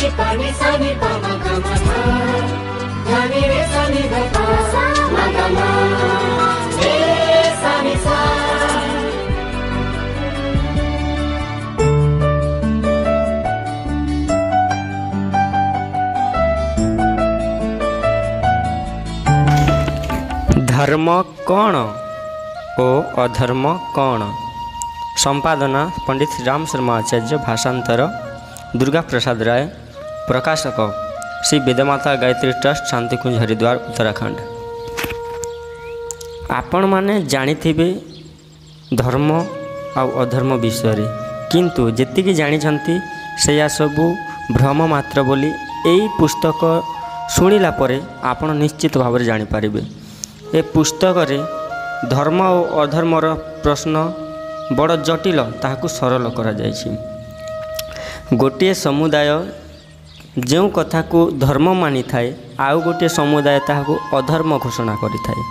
धर्म कौन ओ अधर्म कौन? संपादना पंडित श्रीराम शर्मा आचार्य, भाषांतर दुर्गा प्रसाद राय, प्रकाशक श्री वेदमाता गायत्री ट्रस्ट, शांतिकुंज, हरिद्वार, उत्तराखंड। आपण माने जानिथिबे धर्म आ अधर्म विषय, किंतु जेतिकी जानिछंती सेया सबू भ्रम मात्र बोली एई पुस्तक शुणिला परे आपण निश्चित भाव में जानिपारिबे। ए पुस्तक रे धर्म और अधर्मर प्रश्न बड़ जटिल ताहाकु सरल करा जायछि। गोटे समुदाय जो कथा को धर्म मानी थाए आउ गोटे समुदाय ताहाकु अधर्म घोषणा करि थाए।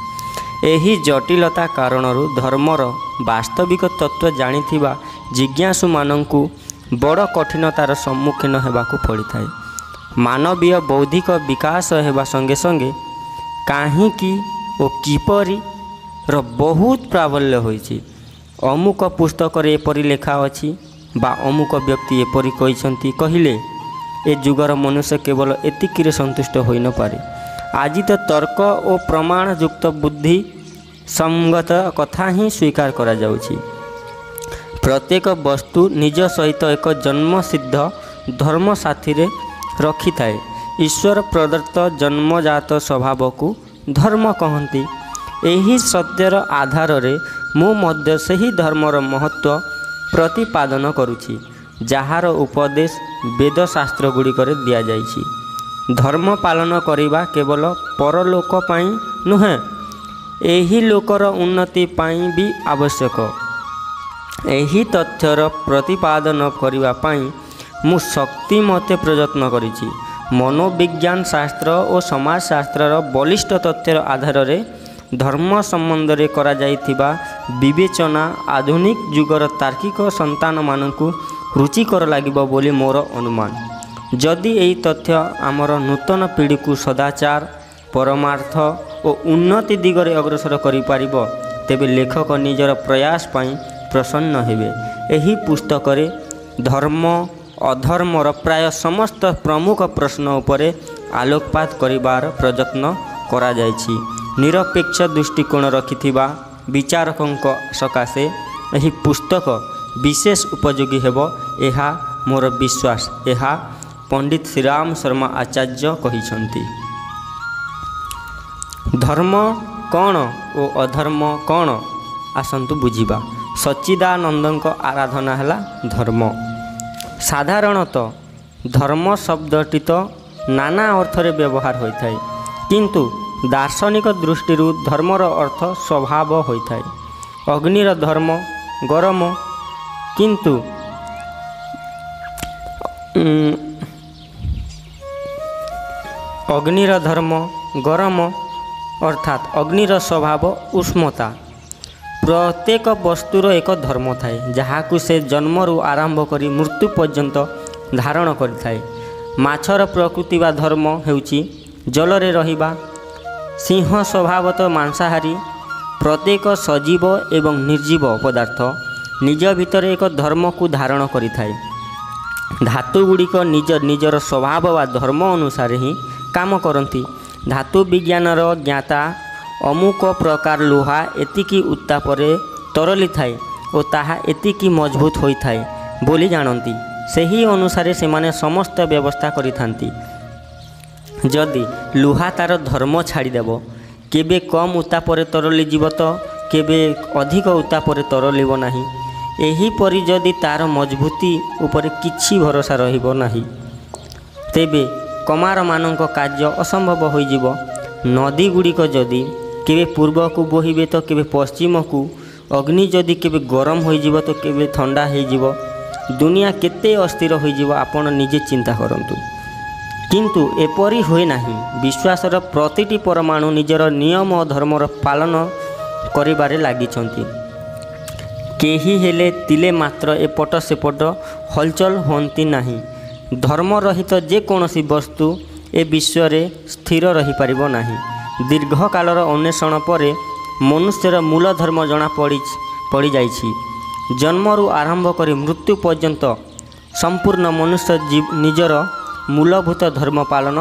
एही जटिलता कारणरू धर्मर वास्तविक तत्व जानिथिबा जिज्ञासु मानंकु बड़ कठिनतार सम्मुखीन हेबाकु पड़िथाए। मानवीय बौद्धिक विकास हेबा संगे संगे काहींकि ओ किपरि र बहुत प्राबल्य होइछि। अमुक पुस्तक रे एपरि लेखा अछि बा अमुक व्यक्ति एपरि कहिसंती कहिले ए जुगर मनुष्य केवल एतिकिरे संतुष्ट होई न पारे। आज तो तर्क और प्रमाण युक्त बुद्धि संगत कथा ही स्वीकार करा जाउछि। प्रत्येक वस्तु निज सहित एक जन्म सिद्ध धर्म साथी रे रखी थाए। ईश्वर प्रदत्त जन्मजात स्वभाव को धर्म कहती। यही सत्यर आधार रे मु मध्य सही धर्मर महत्व प्रतिपादन करुछि, जार उपदेश वेद शास्त्र गुड़िकर दिया जाइछि। धर्म पालन करिबा केवल परलोक पाई नुहे, एही लोकर उन्नति पाई भी आवश्यक। एही तथ्यर प्रतिपादन करिबा पाई मु शक्ति मते प्रयत्न करिछि। मनोविज्ञान शास्त्र और समाजशास्त्र बलिष्ठ तथ्यर आधार रे धर्म संबंध रे करा जाइथिबा विवेचना आधुनिक जुगर तार्किक संतान मानकु रुचिकर लागिबो बोली मोर अनुमान। जदि एही तथ्य आमर नूतन पीढ़ी को सदाचार परमार्थ और उन्नति दिगरे अग्रसर करि पारिबो, तेबे लेखक निजर प्रयास पाई प्रसन्न हेबे। एही पुस्तक रे धर्म अधर्मर प्राय समस्त प्रमुख प्रश्न उपरे आलोकपात करिबार प्रयत्न करा जायछि। निरपेक्ष दृष्टिकोण रखिथिबा विचारकंक सकाशे एही पुस्तक विशेष उपयोगी हेबो, एहा मोर विश्वास। एहा पंडित श्रीराम शर्मा आचार्य कहिसंती। धर्म कौन और अधर्म कौन? आसंतु बुझिबा। सच्चिदानंदक आराधना हैला धर्म। साधारणतः धर्म शब्दटी तो नाना अर्थ रे व्यवहार होता है, किंतु दार्शनिक दृष्टि धर्मर अर्थ स्वभाव होता है। अग्निर धर्म गरम, किंतु अग्निर धर्म गरम अर्थात अग्निर स्वभाव उष्मता। प्रत्येक वस्तुर एक धर्म थाए, जहाकु से जन्मरू आरंभ करी मृत्यु पर्यंत धारण करिथाए। माछर प्रकृति वा धर्म हेउची जलरे रहिबा। सिंह स्वभावतः मांसाहारी। प्रत्येक सजीव एवं निर्जीव पदार्थ निज भितर एक धर्म को धारण करिथाए। धातु गुड़िक निजर स्वभाव वा धर्म अनुसार ही काम करती। धातु विज्ञानर ज्ञाता अमुक प्रकार लुहा एतिकी उत्तापरे तरली थाए और ताहा एतिकी मजबूत होई थाए बोली जानती। सही अनुसार से माने समस्त व्यवस्था करिथांती। जदि लुहा तार धर्म छाड़ीदेव, केबे कम उत्तापरे तरली जीव तो केबे अधिक उत्तापरे तरलिब नाही। एही परि जदि तार मजबूती उपर किछि भरोसा रहिबो नाही, तेबे कमार मानक कार्य असंभव होई जीवो। नदी गुड़िक जदि केबे पूर्व को बोहिबे तो केबे पश्चिम को, अग्नि जदि केबे गरम होई जीवो तो केबे ठंडा होई जीवो। दुनिया केते अस्थिर होई जीवो आपण निजे चिंता करंतु। किंतु एपरि होय नाही। विश्वासर प्रतिटी परमाणु निजर नियम और धर्मर पालन करिबारे लागिछंती। केही हेले तिले मात्र एपट सेपट हलचल होंती नाही। ଧର୍ମ ରହିତ ଯେକୌଣସି ବସ୍ତୁ ଏ ବିଶ୍ୱରେ ସ୍ଥିର ରହିପାରିବ ନାହିଁ। ଦୀର୍ଘକାଳର ଅନ୍ୱେଷଣ ପରେ ମନୁଷ୍ୟର ମୂଳ ଧର୍ମ ଜଣା ପଡ଼ିଯାଇଛି। ଜନ୍ମରୁ ଆରମ୍ଭ କରି ମୃତ୍ୟୁ ପର୍ଯ୍ୟନ୍ତ ସମ୍ପୂର୍ଣ୍ଣ ମନୁଷ୍ୟ ନିଜର ମୂଳଭୂତ ଧର୍ମ ପାଳନ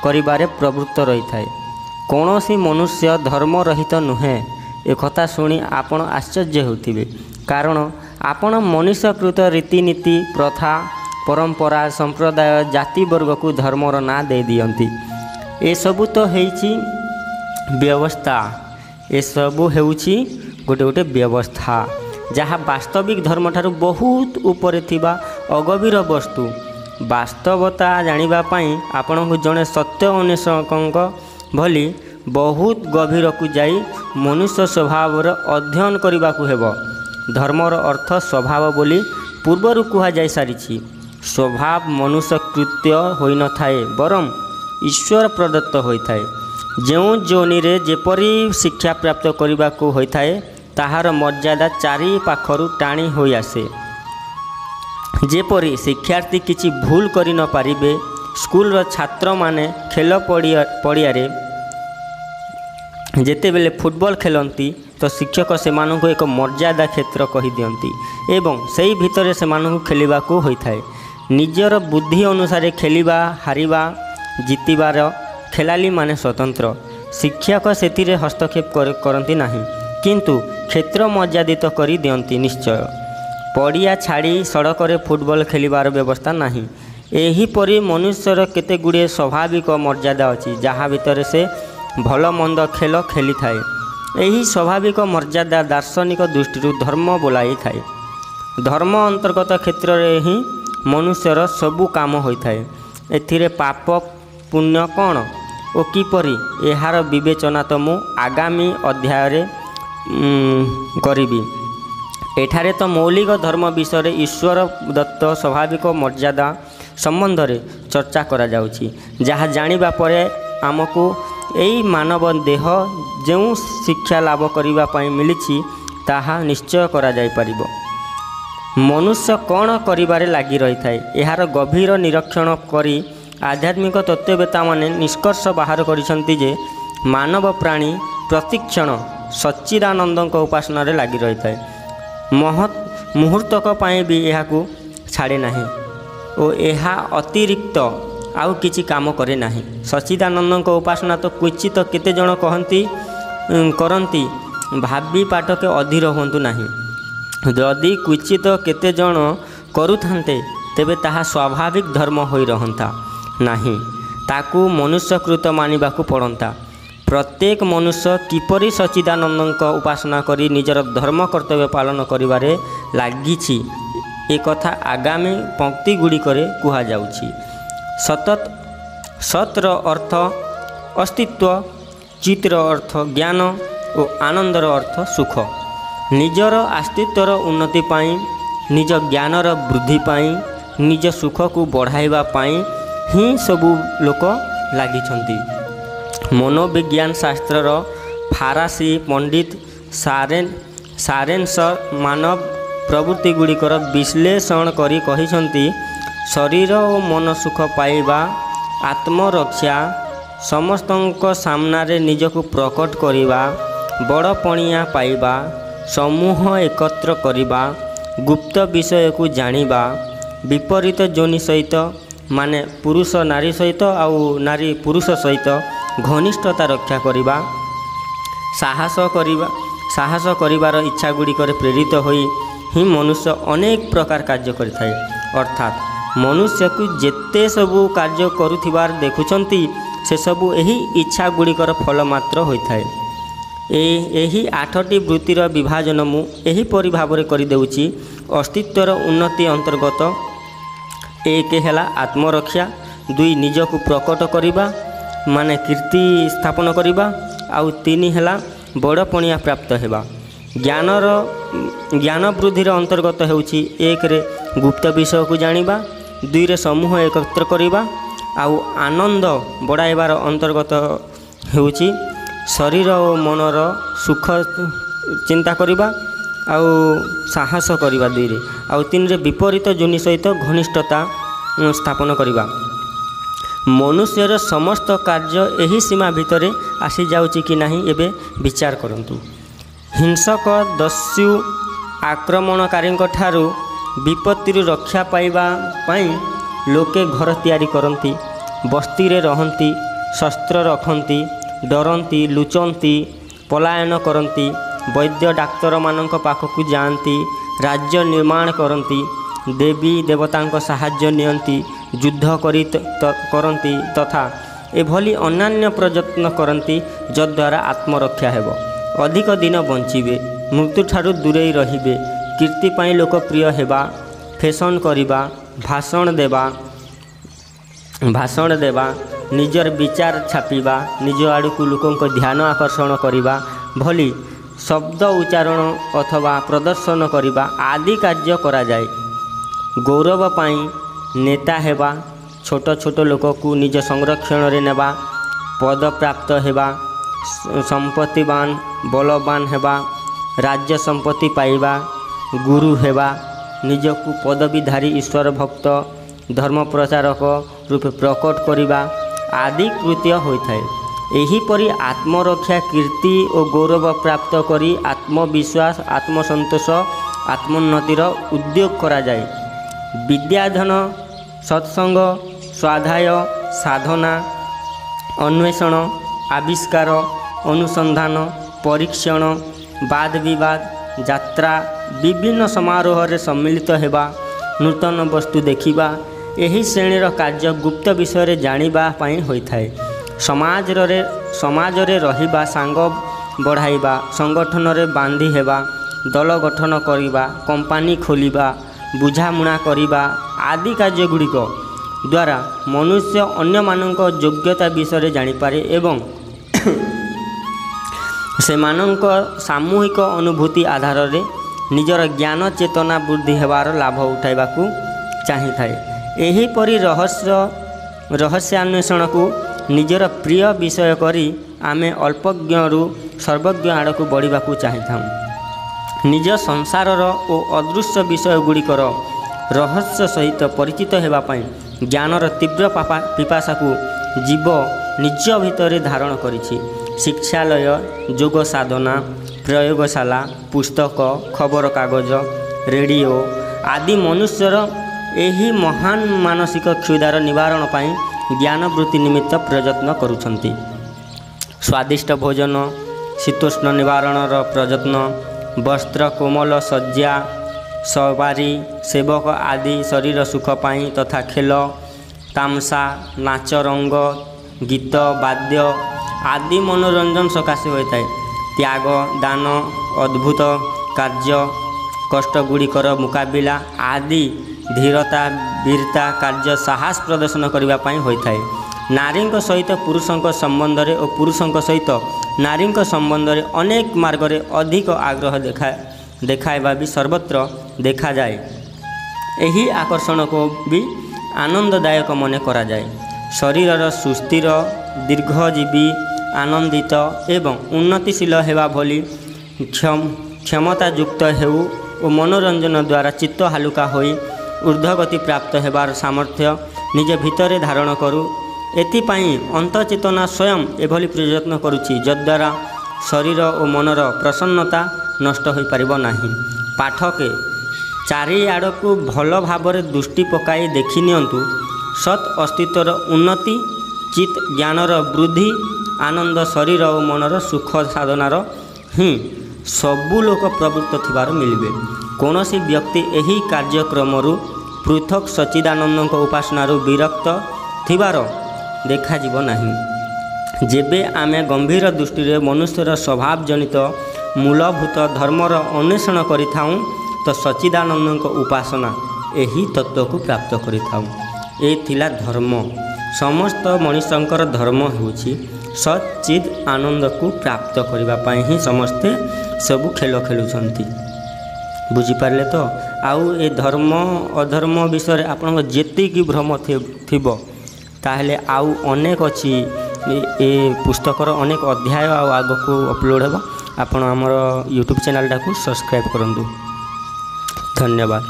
କରିବାରେ ପ୍ରବୃତ୍ତ ରହିଥାଏ। କୌଣସି ମନୁଷ୍ୟ ଧର୍ମ ରହିତ ନୁହେଁ। ଏକଥା ଶୁଣି ଆପଣ ଆଶ୍ଚର୍ଯ୍ୟ ହେଉଥିବେ, କାରଣ ଆପଣ ମନୁଷ୍ୟକୃତ ରୀତିନୀତି, ପ୍ରଥା, ପରମ୍ପରା, ସମ୍ପ୍ରଦାୟ, ଜାତିବର୍ଗକୁ ଧର୍ମର ନାଁ ଦେଇ ଦିଅନ୍ତି। ଏସବୁ ତ ହେଉଛି ବ୍ୟବସ୍ଥା। ଏସବୁ ହେଉଛି ଗୋଟେ ବ୍ୟବସ୍ଥା, ଯାହା ବାସ୍ତବିକ ଧର୍ମଠାରୁ ବହୁତ ଉପରେ ଥିବା ଅଗଭୀର ବସ୍ତୁ। ବାସ୍ତବତା ଜାଣିବା ପାଇଁ ଆପଣଙ୍କୁ ଜଣେ ସତ୍ୟ ଅନ୍ୱେଷକଙ୍କ ଭଳି ବହୁତ ଗଭୀରକୁ ଯାଇ ମନୁଷ୍ୟ ସ୍ୱଭାବର ଅଧ୍ୟୟନ କରିବାକୁ ହେବ। ଧର୍ମର ଅର୍ଥ ସ୍ୱଭାବ ବୋଲି ପୂର୍ବରୁ କୁହାଯାଇ ସାରିଛି। ସ୍ୱଭାବ ମନୁଷ୍ୟକୃତ ହୋଇନଥାଏ, ବରଂ ଈଶ୍ୱର ପ୍ରଦତ୍ତ ହୋଇଥାଏ। ଯେଉଁ ଯୋନିରେ ଯେପରି ଶିକ୍ଷା ପ୍ରାପ୍ତ କରିବାକୁ ହୋଇଥାଏ, ତାହାର ମର୍ଯ୍ୟାଦା ଚାରି ପାଖରୁ ଟାଣି ହୋଇଆସେ। ଯେପରି ଶିକ୍ଷାର୍ଥୀ କିଛି ଭୁଲ କରି ନ ପାରିବେ, ସ୍କୁଲର ଛାତ୍ରମାନେ ଖେଳ ପଡ଼ିଆରେ ଯେତେବେଳେ ଫୁଟବଲ ଖେଳନ୍ତି ତ ଶିକ୍ଷକ ସେମାନଙ୍କୁ ଏକ ମର୍ଯ୍ୟାଦା କ୍ଷେତ୍ର କହିଦିଅନ୍ତି ଏବଂ ସେହି ଭିତରେ ସେମାନଙ୍କୁ ଖେଳିବାକୁ ହୋଇଥାଏ। ନିଜର ବୁଦ୍ଧି ଅନୁସାରେ ଖେଳିବା, ହାରିବା, ଜିତିବାର ଖେଳାଳିମାନେ ସ୍ୱତନ୍ତ୍ର। ଶିକ୍ଷକ ସେଥିରେ ହସ୍ତକ୍ଷେପ କରନ୍ତି ନାହିଁ, କିନ୍ତୁ କ୍ଷେତ୍ର ମର୍ଯ୍ୟାଦିତ କରି ଦିଅନ୍ତି ନିଶ୍ଚୟ। ପଡ଼ିଆ ଛାଡ଼ି ସଡ଼କରେ ଫୁଟବଲ ଖେଳିବାର ବ୍ୟବସ୍ଥା ନାହିଁ। ଏହିପରି ମନୁଷ୍ୟର କେତେଗୁଡ଼ିଏ ସ୍ୱାଭାବିକ ମର୍ଯ୍ୟାଦା ଅଛି, ଯାହା ଭିତରେ ସେ ଭଲ ମନ୍ଦ ଖେଳ ଖେଳିଥାଏ। ଏହି ସ୍ୱାଭାବିକ ମର୍ଯ୍ୟାଦା ଦାର୍ଶନିକ ଦୃଷ୍ଟିରୁ ଧର୍ମ ବୋଲାଇଥାଏ। ଧର୍ମ ଅନ୍ତର୍ଗତ କ୍ଷେତ୍ରରେ ହିଁ ମନୁଷ୍ୟର ସବୁ କାମ ହୋଇଥାଏ। ଏଥିରେ ପାପ ପୁଣ୍ୟ କ'ଣ ଓ କିପରି, ଏହାର ବିବେଚନା ତ ମୁଁ ଆଗାମୀ ଅଧ୍ୟାୟରେ କରିବି। ଏଠାରେ ତ ମୌଳିକ ଧର୍ମ ବିଷୟରେ ଈଶ୍ୱର ଦତ୍ତ ସ୍ୱାଭାବିକ ମର୍ଯ୍ୟାଦା ସମ୍ବନ୍ଧରେ ଚର୍ଚ୍ଚା କରାଯାଉଛି, ଯାହା ଜାଣିବା ପରେ ଆମକୁ ଏହି ମାନବ ଦେହ ଯେଉଁ ଶିକ୍ଷା ଲାଭ କରିବା ପାଇଁ ମିଳିଛି, ତାହା ନିଶ୍ଚୟ କରାଯାଇପାରିବ। ମନୁଷ୍ୟ କ'ଣ କରିବାରେ ଲାଗି ରହିଥାଏ, ଏହାର ଗଭୀର ନିରୀକ୍ଷଣ କରି ଆଧ୍ୟାତ୍ମିକ ତତ୍ତ୍ୱବେତ୍ତାମାନେ ନିଷ୍କର୍ଷ ବାହାର କରିଛନ୍ତି ଯେ ମାନବ ପ୍ରାଣୀ ପ୍ରତିକ୍ଷଣ ସଚ୍ଚିଦାନନ୍ଦଙ୍କ ଉପାସନାରେ ଲାଗି ରହିଥାଏ। ମୁହୂର୍ତ୍ତକ ପାଇଁ ବି ଏହାକୁ ଛାଡ଼େ ନାହିଁ ଓ ଏହା ଅତିରିକ୍ତ ଆଉ କିଛି କାମ କରେ ନାହିଁ। ସଚ୍ଚିଦାନନ୍ଦଙ୍କ ଉପାସନା ତ କ୍ୱଚିତ କେତେଜଣ କରନ୍ତି। ଭାବି ପାଠକେ ଅଧୀର ହୁଅନ୍ତୁ ନାହିଁ। ଯଦି କ୍ୱଚିତ କେତେଜଣ କରୁଥାନ୍ତେ, ତେବେ ତାହା ସ୍ୱାଭାବିକ ଧର୍ମ ହୋଇ ରହନ୍ତା ନାହିଁ, ତାକୁ ମନୁଷ୍ୟକୃତ ମାନିବାକୁ ପଡ଼ନ୍ତା। ପ୍ରତ୍ୟେକ ମନୁଷ୍ୟ କିପରି ସଚ୍ଚିଦାନନ୍ଦଙ୍କ ଉପାସନା କରି ନିଜର ଧର୍ମ କର୍ତ୍ତବ୍ୟ ପାଳନ କରିବାରେ ଲାଗିଛି, ଏକଥା ଆଗାମୀ ପଂକ୍ତିଗୁଡ଼ିକରେ କୁହାଯାଉଛି। ସତ୍ର ଅର୍ଥ ଅସ୍ତିତ୍ୱ, ଚିତ୍ର ଅର୍ଥ ଜ୍ଞାନ ଓ ଆନନ୍ଦର ଅର୍ଥ ସୁଖ। ନିଜର ଅସ୍ତିତ୍ୱର ଉନ୍ନତି ପାଇଁ, ନିଜ ଜ୍ଞାନର ବୃଦ୍ଧି ପାଇଁ, ନିଜ ସୁଖକୁ ବଢ଼ାଇବା ପାଇଁ ହିଁ ସବୁ ଲୋକ ଲାଗିଛନ୍ତି। ମନୋବିଜ୍ଞାନ ଶାସ୍ତ୍ରର ଫରାସୀ ପଣ୍ଡିତ ସାରେନ୍ସ ମାନବ ପ୍ରବୃତ୍ତିଗୁଡ଼ିକର ବିଶ୍ଳେଷଣ କରି କହିଛନ୍ତି, ଶରୀର ଓ ମନ ସୁଖ ପାଇବା, ଆତ୍ମରକ୍ଷା, ସମସ୍ତଙ୍କ ସାମ୍ନାରେ ନିଜକୁ ପ୍ରକଟ କରିବା, ବଡ଼ପଣିଆ ପାଇବା, ସମୂହ ଏକତ୍ର କରିବା, ଗୁପ୍ତ ବିଷୟକୁ ଜାଣିବା, ବିପରୀତ ଯୋନି ସହିତ ମାନେ ପୁରୁଷ ନାରୀ ସହିତ ଆଉ ନାରୀ ପୁରୁଷ ସହିତ ଘନିଷ୍ଠତା ରକ୍ଷା କରିବା, ସାହସ କରିବାର ଇଚ୍ଛା ଗୁଡ଼ିକରେ ପ୍ରେରିତ ହୋଇ ହିଁ ମନୁଷ୍ୟ ଅନେକ ପ୍ରକାର କାର୍ଯ୍ୟ କରିଥାଏ। ଅର୍ଥାତ୍ ମନୁଷ୍ୟକୁ ଯେତେ ସବୁ କାର୍ଯ୍ୟ କରୁଥିବାର ଦେଖୁଛନ୍ତି, ସେସବୁ ଏହି ଇଚ୍ଛା ଗୁଡ଼ିକର ଫଳ ମାତ୍ର ହୋଇଥାଏ। ଏହି 8ଟି ବୃତ୍ତିର ବିଭାଜନ ମୁଁ ଏହିପରି ଭାବରେ କରିଦେଉଛି। ଅସ୍ତିତ୍ୱର ଉନ୍ନତି ଅନ୍ତର୍ଗତ 1 ହେଲା ଆତ୍ମରକ୍ଷା, 2 ନିଜକୁ ପ୍ରକଟ କରିବା ମାନେ କୀର୍ତ୍ତି ସ୍ଥାପନ କରିବା, ଆଉ 3 ହେଲା ବଡ଼ପଣିଆ ପ୍ରାପ୍ତ ହେବା। ଜ୍ଞାନ ବୃଦ୍ଧିର ଅନ୍ତର୍ଗତ ହେଉଛି 1ରେ ଗୁପ୍ତ ବିଷୟକୁ ଜାଣିବା, 2ରେ ସମୂହ ଏକତ୍ର କରିବା, ଆଉ ଆନନ୍ଦ ବଢ଼ାଇବାର ଅନ୍ତର୍ଗତ ହେଉଛି ଶରୀର ଓ ମନର ସୁଖ ଚିନ୍ତା କରିବା ଆଉ ସାହସ କରିବା 2ରେ, ଆଉ 3ରେ ବିପରୀତ ଯୋନି ସହିତ ଘନିଷ୍ଠତା ସ୍ଥାପନ କରିବା। ମନୁଷ୍ୟର ସମସ୍ତ କାର୍ଯ୍ୟ ଏହି ସୀମା ଭିତରେ ଆସିଯାଉଛି କି ନାହିଁ ଏବେ ବିଚାର କରନ୍ତୁ। ହିଂସକ ଦସ୍ୟୁ ଆକ୍ରମଣକାରୀଙ୍କ ଠାରୁ ବିପତ୍ତିରୁ ରକ୍ଷା ପାଇବା ପାଇଁ ଲୋକେ ଘର ତିଆରି କରନ୍ତି, ବସ୍ତିରେ ରହନ୍ତି, ଶସ୍ତ୍ର ରଖନ୍ତି, ଡରନ୍ତି, ଲୁଚନ୍ତି, ପଳାୟନ କରନ୍ତି, ବୈଦ୍ୟ ଡାକ୍ତରମାନଙ୍କ ପାଖକୁ ଯାଆନ୍ତି, ରାଜ୍ୟ ନିର୍ମାଣ କରନ୍ତି, ଦେବୀ ଦେବତାଙ୍କ ସାହାଯ୍ୟ ନିଅନ୍ତି, ଯୁଦ୍ଧ କରନ୍ତି ତଥା ଏଭଳି ଅନ୍ୟାନ୍ୟ ପ୍ରଯତ୍ନ କରନ୍ତି ଯଦ୍ୱାରା ଆତ୍ମରକ୍ଷା ହେବ, ଅଧିକ ଦିନ ବଞ୍ଚିବେ, ମୃତ୍ୟୁଠାରୁ ଦୂରେଇ ରହିବେ, କୀର୍ତ୍ତି ପାଇଁ ଲୋକପ୍ରିୟ ହେବା, ଫ୍ୟାସନ୍ କରିବା, ଭାଷଣ ଦେବା, ନିଜର ବିଚାର ଛାପିବା, ନିଜ ଆଡ଼କୁ ଲୋକଙ୍କ ଧ୍ୟାନ ଆକର୍ଷଣ କରିବା ଭଳି ଶବ୍ଦ ଉଚ୍ଚାରଣ ଅଥବା ପ୍ରଦର୍ଶନ କରିବା ଆଦି କାର୍ଯ୍ୟ କରାଯାଏ। ଗୌରବ ପାଇଁ ନେତା ହେବା, ଛୋଟ ଛୋଟ ଲୋକକୁ ନିଜ ସଂରକ୍ଷଣରେ ନେବା, ପଦପ୍ରାପ୍ତ ହେବା, ସମ୍ପତ୍ତିବାନ ବଳବାନ ହେବା, ରାଜ୍ୟ ସମ୍ପତ୍ତି ପାଇବା, ଗୁରୁ ହେବା, ନିଜକୁ ପଦବୀଧାରୀ ଈଶ୍ୱର ଭକ୍ତ ଧର୍ମ ପ୍ରଚାରକ ରୂପେ ପ୍ରକଟ କରିବା ଆଦି କୃତ୍ୟ ହୋଇଥାଏ। ଏହିପରି ଆତ୍ମରକ୍ଷା, କୀର୍ତ୍ତି ଓ ଗୌରବ ପ୍ରାପ୍ତ କରି ଆତ୍ମବିଶ୍ୱାସ, ଆତ୍ମସନ୍ତୋଷ, ଆତ୍ମୋନ୍ନତିର ଉଦ୍ୟୋଗ କରାଯାଏ। ବିଦ୍ୟାଧନ, ସତ୍ସଙ୍ଗ, ସ୍ୱାଧ୍ୟାୟ, ସାଧନା, ଅନ୍ୱେଷଣ, ଆବିଷ୍କାର, ଅନୁସନ୍ଧାନ, ପରୀକ୍ଷଣ, ବାଦ ବିବାଦ, ଯାତ୍ରା, ବିଭିନ୍ନ ସମାରୋହରେ ସମ୍ମିଳିତ ହେବା, ନୂତନ ବସ୍ତୁ ଦେଖିବା ଏହି ଶ୍ରେଣୀର କାର୍ଯ୍ୟ ଗୁପ୍ତ ବିଷୟରେ ଜାଣିବା ପାଇଁ ହୋଇଥାଏ। ସମାଜରେ ରହିବା, ସାଙ୍ଗ ବଢ଼ାଇବା, ସଂଗଠନରେ ବାନ୍ଧି ହେବା, ଦଳ ଗଠନ କରିବା, କମ୍ପାନୀ ଖୋଲିବା, ବୁଝାମଣା କରିବା ଆଦି କାର୍ଯ୍ୟଗୁଡ଼ିକ ଦ୍ୱାରା ମନୁଷ୍ୟ ଅନ୍ୟମାନଙ୍କ ଯୋଗ୍ୟତା ବିଷୟରେ ଜାଣିପାରେ ଏବଂ ସେମାନଙ୍କ ସାମୂହିକ ଅନୁଭୂତି ଆଧାରରେ ନିଜର ଜ୍ଞାନ ଚେତନା ବୃଦ୍ଧି ହେବାର ଲାଭ ଉଠାଇବାକୁ ଚାହିଁଥାଏ। ଏହିପରି ରହସ୍ୟାନ୍ୱେଷଣକୁ ନିଜର ପ୍ରିୟ ବିଷୟ କରି ଆମେ ଅଳ୍ପଜ୍ଞରୁ ସର୍ବଜ୍ଞ ଆଡ଼କୁ ବଢ଼ିବାକୁ ଚାହିଁଥାଉ। ନିଜ ସଂସାରର ଓ ଅଦୃଶ୍ୟ ବିଷୟଗୁଡ଼ିକର ରହସ୍ୟ ସହିତ ପରିଚିତ ହେବା ପାଇଁ ଜ୍ଞାନର ତୀବ୍ର ପିପାସାକୁ ଜୀବ ନିଜ ଭିତରେ ଧାରଣ କରିଛି। ଶିକ୍ଷାଳୟ, ଯୋଗ ସାଧନା, ପ୍ରୟୋଗଶାଳା, ପୁସ୍ତକ, ଖବରକାଗଜ, ରେଡ଼ିଓ ଆଦି ମନୁଷ୍ୟର ଏହି ମହାନ ମାନସିକ କ୍ଷୁଧାର ନିବାରଣ ପାଇଁ ଜ୍ଞାନ ବୃତ୍ତି ନିମିତ୍ତ ପ୍ରଯତ୍ନ କରୁଛନ୍ତି। ସ୍ୱାଦିଷ୍ଟ ଭୋଜନ, ଶୀତୋଷ୍ଣ ନିବାରଣର ପ୍ରଯତ୍ନ, ବସ୍ତ୍ର, କୋମଳ ଶଯ୍ୟା, ସବାରି, ସେବକ ଆଦି ଶରୀର ସୁଖ ପାଇଁ ତଥା ଖେଳ, ତାମସା, ନାଚ, ରଙ୍ଗ, ଗୀତ, ବାଦ୍ୟ ଆଦି ମନୋରଞ୍ଜନ ସକାଶେ ହୋଇଥାଏ। ତ୍ୟାଗ, ଦାନ, ଅଦ୍ଭୁତ କାର୍ଯ୍ୟ, କଷ୍ଟଗୁଡ଼ିକର ମୁକାବିଲା ଆଦି ଧୀରତା, ବୀରତା କାର୍ଯ୍ୟ ସାହସ ପ୍ରଦର୍ଶନ କରିବା ପାଇଁ ହୋଇଥାଏ। ନାରୀଙ୍କ ସହିତ ପୁରୁଷଙ୍କ ସମ୍ବନ୍ଧରେ ଓ ପୁରୁଷଙ୍କ ସହିତ ନାରୀଙ୍କ ସମ୍ବନ୍ଧରେ ଅନେକ ମାର୍ଗରେ ଅଧିକ ଆଗ୍ରହ ଦେଖାଇବା ବି ସର୍ବତ୍ର ଦେଖାଯାଏ। ଏହି ଆକର୍ଷଣକୁ ବି ଆନନ୍ଦଦାୟକ ମନେ କରାଯାଏ। ଶରୀରର ସୁସ୍ଥିର, ଦୀର୍ଘଜୀବୀ, ଆନନ୍ଦିତ ଏବଂ ଉନ୍ନତିଶୀଳ ହେବା ଭଳି କ୍ଷମତାଯୁକ୍ତ ହେଉ ଓ ମନୋରଞ୍ଜନ ଦ୍ୱାରା ଚିତ୍ତ ହାଲୁକା ହୋଇ ঊର୍ଦ୍ଧ୍ୱଗତି ପ୍ରାପ୍ତ ହେବାର ସାମର୍ଥ୍ୟ ନିଜ ଭିତରେ ଧାରଣ କରୁ। ଏଥିପାଇଁ ଅନ୍ତଃଚେତନା ସ୍ୱୟଂ ଏଭଳି ପ୍ରଯତ୍ନ କରୁଛି ଯଦ୍ୱାରା ଶରୀର ଓ ମନର ପ୍ରସନ୍ନତା ନଷ୍ଟ ହୋଇପାରିବ ନାହିଁ। ପାଠକେ ଚାରିଆଡ଼କୁ ଭଲ ଭାବରେ ଦୃଷ୍ଟି ପକାଇ ଦେଖି ନିଅନ୍ତୁ। ସତ୍ ଅସ୍ତିତ୍ୱର ଉନ୍ନତି, ଚିତ୍ ଜ୍ଞାନର ବୃଦ୍ଧି, ଆନନ୍ଦ ଶରୀର ଓ ମନର ସୁଖ ସାଧନାର ହିଁ ସବୁ ଲୋକ ପ୍ରବୃତ୍ତ ଥିବାର ମିଳିବେ। କୌଣସି ବ୍ୟକ୍ତି ଏହି କାର୍ଯ୍ୟକ୍ରମରୁ ପୃଥକ୍ ସଚ୍ଚିଦାନନ୍ଦଙ୍କ ଉପାସନାରୁ ବିରକ୍ତ ଥିବାର ଦେଖାଯିବ ନାହିଁ। ଯେବେ ଆମେ ଗମ୍ଭୀର ଦୃଷ୍ଟିରେ ମନୁଷ୍ୟର ସ୍ୱଭାବଜନିତ ମୂଳଭୂତ ଧର୍ମର ଅନ୍ୱେଷଣ କରିଥାଉଁ ତ ସଚ୍ଚିଦାନନ୍ଦଙ୍କ ଉପାସନା ଏହି ତତ୍ତ୍ୱକୁ ପ୍ରାପ୍ତ କରିଥାଉ। ଏ ଥିଲା ଧର୍ମ। ସମସ୍ତ ମଣିଷଙ୍କର ଧର୍ମ ହେଉଛି ସଚ୍ଚିଦ୍ ଆନନ୍ଦକୁ ପ୍ରାପ୍ତ କରିବା ପାଇଁ ହିଁ ସମସ୍ତେ ସବୁ ଖେଳ ଖେଳୁଛନ୍ତି। ବୁଝିପାରିଲେ ତ? ଆଉ ଏ ଧର୍ମ ଅଧର୍ମ ବିଷୟରେ ଆପଣଙ୍କ ଯେତିକି ଭ୍ରମ ଥିବ ତାହେଲେ ଆଉ ଅନେକ ଅଛି। ଏ ପୁସ୍ତକର ଅନେକ ଅଧ୍ୟାୟ ଆଉ ଆଗକୁ ଅପଲୋଡ଼ ହେବ। ଆପଣ ଆମର ୟୁଟ୍ୟୁବ୍ ଚ୍ୟାନେଲଟାକୁ ସବସ୍କ୍ରାଇବ୍ କରନ୍ତୁ। ଧନ୍ୟବାଦ।